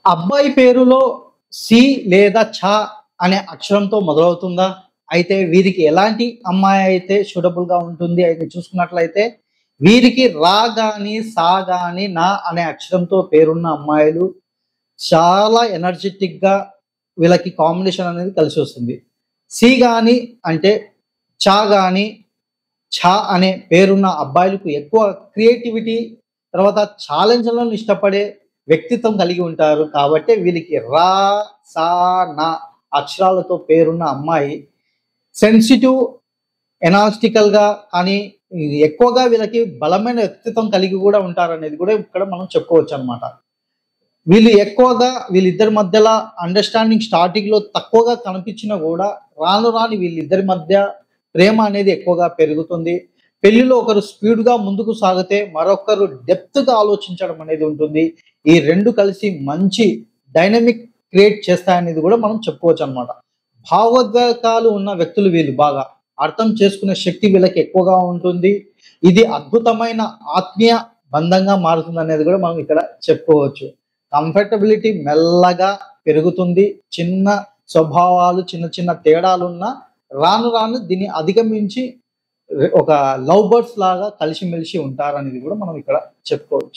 అబ్బాయి పేరులో సి లేదా ఛ అనే అక్షరంతో మొదలవుతుందా? అయితే వీరికి ఎలాంటి అమ్మాయి అయితే సూటబుల్‌గా ఉంటుంది అయితే చూసుకున్నట్లయితే వీరికి రా గాని, సా గాని, నా అనే అక్షరంతో పేరున్న అమ్మాయిలు చాలా ఎనర్జిటిక్‌గా వీళ్ళకి కాంబినేషన్ అనేది కలిసొస్తుంది. సి గాని అంటే చ గాని, ఛ అనే పేరున్న అబ్బాయిలకు ఎక్కువ క్రియేటివిటీ తర్వాత ఛాలెంజ్‌లను ఇష్టపడే వ్యక్తిత్వం కలిగి ఉంటారు. కాబట్టే వీళ్ళకి రా, సా, నా అక్షరాలతో పేరున్న అమ్మాయి సెన్సిటివ్, ఎనాలిటికల్‌గా కానీ ఎక్కువగా వీళ్ళకి బలమైన వ్యక్తిత్వం కలిగి గూడా ఉంటారనేది గూడా ఇక్కడ మనం చెప్పుకోవచ్చనమాట. వీళ్ళు ఎక్కువగా వీళ్ళిద్దరి మధ్యల అండర్‌స్టాండింగ్ స్టార్టింగ్‌లో తక్కువగా కనిపించినా గూడా రాను రాను వీళ్ళిద్దరి మధ్య ప్రేమ అనేది ఎక్కువగా పెరుగుతుంది. పెళ్లిలో ఒకరు స్పీడ్‌గా ముందుకు సాగితే మరొకరు డెప్త్‌గా ఆలోచించడం అనేది ఉంటుంది. ఈ 2 కలిసి మంచి డైనమిక్ క్రియేట్ చేస్తాయనేది గూడా మనం చెప్పుకోవచ్చనమాట. భావోద్వేగాలు ఉన్న వ్యక్తులు వీళ్ళు బాగా. అర్థం చేసుకునే శక్తి వీళ్ళకి ఎక్కువగా ఉంటుంది. ఇది అద్భుతమైన ఆత్మీయ బంధంగా మారుతుందనేది గూడా మనం ఇక్కడ చెప్పుకోవచ్చు. కంఫర్టబిలిటీ మెల్లగా పెరుగుతుంది. చిన్న స్వభావాలు, చిన్న చిన్న తేడాలున్నా రాను రాను దీన్ని అధిగమించి ఒక లవ్ బర్డ్స్ లాగా కలిసిమెలిసి ఉంటారనేది గూడా మనం ఇక్కడ చెప్పుకోవచ్చు.